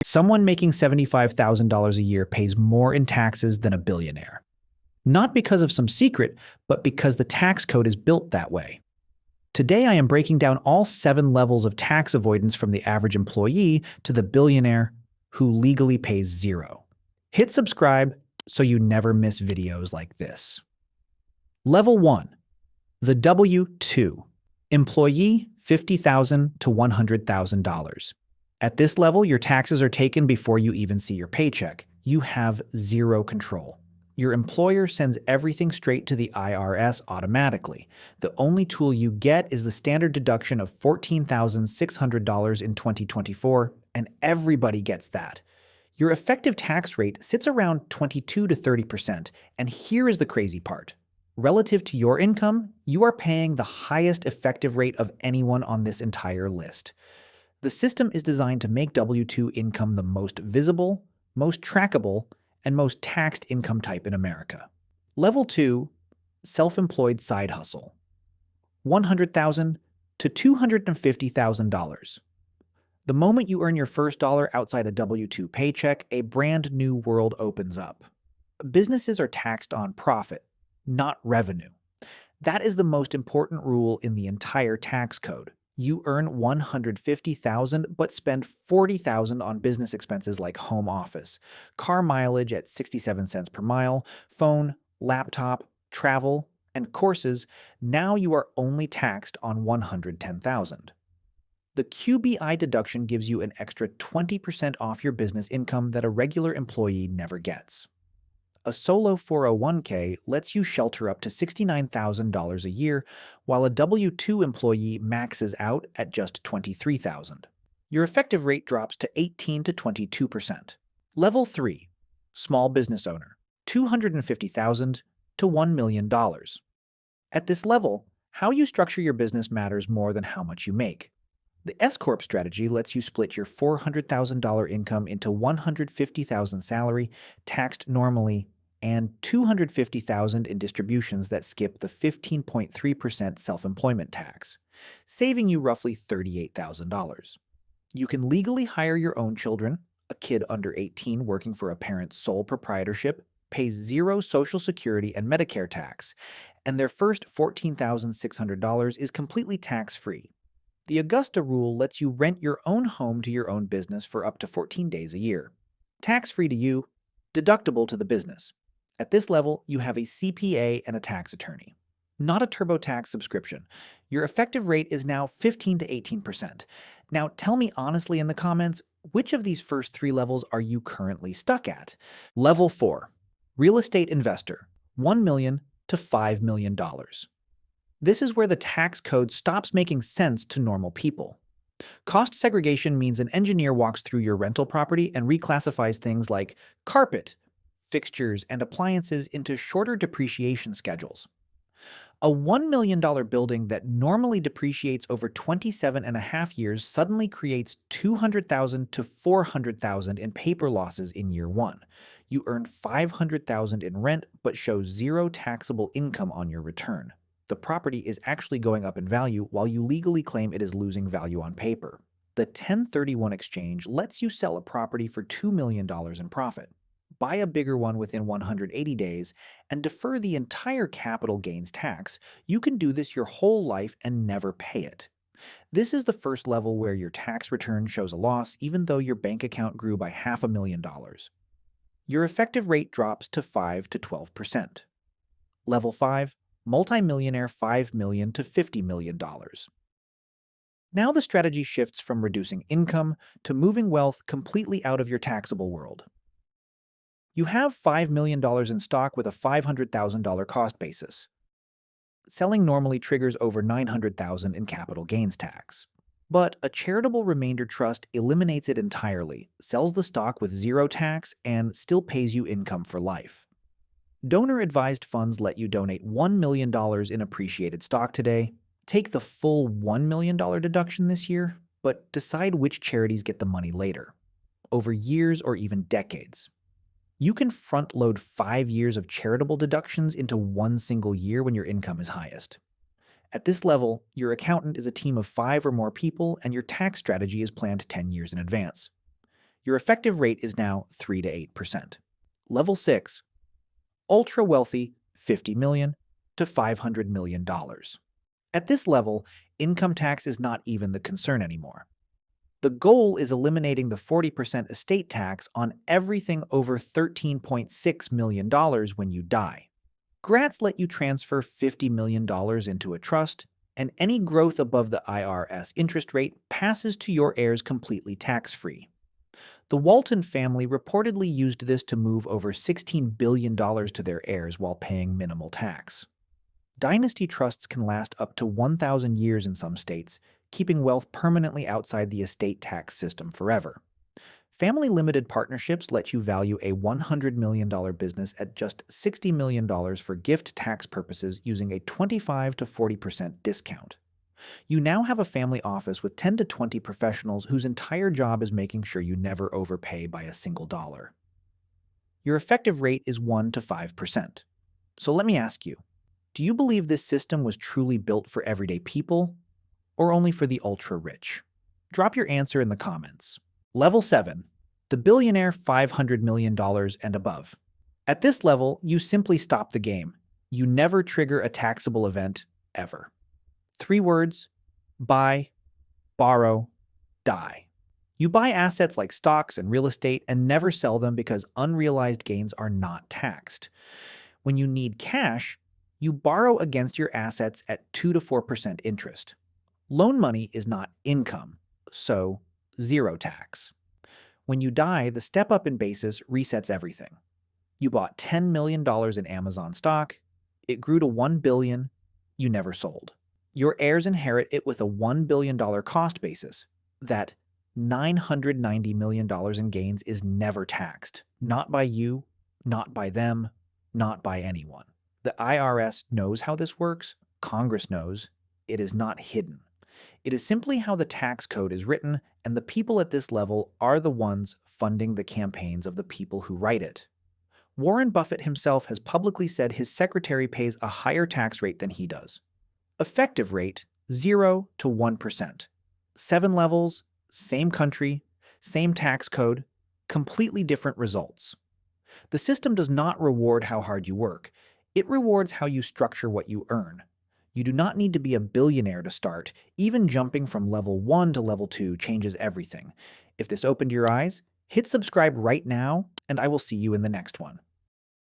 Someone making $75,000 a year pays more in taxes than a billionaire. Not because of some secret, but because the tax code is built that way. Today, I am breaking down all 7 levels of tax avoidance from the average employee to the billionaire who legally pays zero. Hit subscribe so you never miss videos like this. Level 1. The W-2. Employee, $50,000 to $100,000. At this level, your taxes are taken before you even see your paycheck. You have zero control. Your employer sends everything straight to the IRS automatically. The only tool you get is the standard deduction of $14,600 in 2024, and everybody gets that. Your effective tax rate sits around 22 to 30%, and here is the crazy part. Relative to your income, you are paying the highest effective rate of anyone on this entire list. The system is designed to make W-2 income the most visible, most trackable, and most taxed income type in America. Level 2, self-employed side hustle. $100,000 to $250,000. The moment you earn your first dollar outside a W-2 paycheck, a brand new world opens up. Businesses are taxed on profit, not revenue. That is the most important rule in the entire tax code. You earn $150,000 but spend $40,000 on business expenses like home office, car mileage at 67 cents per mile, phone, laptop, travel, and courses. Now you are only taxed on $110,000. The QBI deduction gives you an extra 20% off your business income that a regular employee never gets. A solo 401k lets you shelter up to $69,000 a year, while a W-2 employee maxes out at just $23,000. Your effective rate drops to 18 to 22%. Level 3. Small business owner. $250,000 to $1 million. At this level, how you structure your business matters more than how much you make. The S-Corp strategy lets you split your $400,000 income into $150,000 salary, taxed normally, and $250,000 in distributions that skip the 15.3% self-employment tax, saving you roughly $38,000. You can legally hire your own children. A kid under 18 working for a parent's sole proprietorship pays zero Social Security and Medicare tax, and their first $14,600 is completely tax-free. The Augusta rule lets you rent your own home to your own business for up to 14 days a year. Tax-free to you, deductible to the business. At this level, you have a CPA and a tax attorney. Not a TurboTax subscription. Your effective rate is now 15 to 18%. Now tell me honestly in the comments, which of these first 3 levels are you currently stuck at? Level 4. Real estate investor. $1 million to $5 million. This is where the tax code stops making sense to normal people. Cost segregation means an engineer walks through your rental property and reclassifies things like carpet, fixtures, and appliances into shorter depreciation schedules. A $1 million building that normally depreciates over 27.5 years suddenly creates $200,000 to $400,000 in paper losses in year 1. You earn $500,000 in rent but show zero taxable income on your return. The property is actually going up in value while you legally claim it is losing value on paper. The 1031 exchange lets you sell a property for $2 million in profit, buy a bigger one within 180 days, and defer the entire capital gains tax. You can do this your whole life and never pay it. This is the first level where your tax return shows a loss even though your bank account grew by $500,000. Your effective rate drops to 5 to 12%. Level 5. Multimillionaire $5 million to $50 million. Now the strategy shifts from reducing income to moving wealth completely out of your taxable world. You have $5 million in stock with a $500,000 cost basis. Selling normally triggers over $900,000 in capital gains tax. But a charitable remainder trust eliminates it entirely, sells the stock with zero tax, and still pays you income for life. Donor-advised funds let you donate $1 million in appreciated stock today, take the full $1 million deduction this year, but decide which charities get the money later, over years or even decades. You can front-load 5 years of charitable deductions into one single year when your income is highest. At this level, your accountant is a team of 5 or more people, and your tax strategy is planned 10 years in advance. Your effective rate is now 3 to 8%. Level 6, ultra wealthy, $50 million to $500 million. At this level, income tax is not even the concern anymore. The goal is eliminating the 40% estate tax on everything over $13.6 million when you die. Grants let you transfer $50 million into a trust, and any growth above the IRS interest rate passes to your heirs completely tax-free. The Walton family reportedly used this to move over $16 billion to their heirs while paying minimal tax. Dynasty trusts can last up to 1,000 years in some states, keeping wealth permanently outside the estate tax system forever. Family limited partnerships let you value a $100 million business at just $60 million for gift tax purposes using a 25 to 40% discount. You now have a family office with 10 to 20 professionals whose entire job is making sure you never overpay by a single dollar. Your effective rate is 1 to 5%. So let me ask you, do you believe this system was truly built for everyday people, or only for the ultra-rich? Drop your answer in the comments. Level 7. The billionaire $500 million and above. At this level, you simply stop the game. You never trigger a taxable event, ever. 3 words: buy, borrow, die. You buy assets like stocks and real estate and never sell them because unrealized gains are not taxed. When you need cash, you borrow against your assets at 2 to 4% interest. Loan money is not income, so zero tax. When you die, the step up in basis resets everything. You bought $10 million in Amazon stock, it grew to $1 billion, you never sold. Your heirs inherit it with a $1 billion cost basis. That $990 million in gains is never taxed. Not by you, not by them, not by anyone. The IRS knows how this works. Congress knows. It is not hidden. It is simply how the tax code is written, and the people at this level are the ones funding the campaigns of the people who write it. Warren Buffett himself has publicly said his secretary pays a higher tax rate than he does. Effective rate, 0 to 1%. 7 levels, same country, same tax code, completely different results. The system does not reward how hard you work. It rewards how you structure what you earn. You do not need to be a billionaire to start. Even jumping from level 1 to level 2 changes everything. If this opened your eyes, hit subscribe right now, and I will see you in the next one.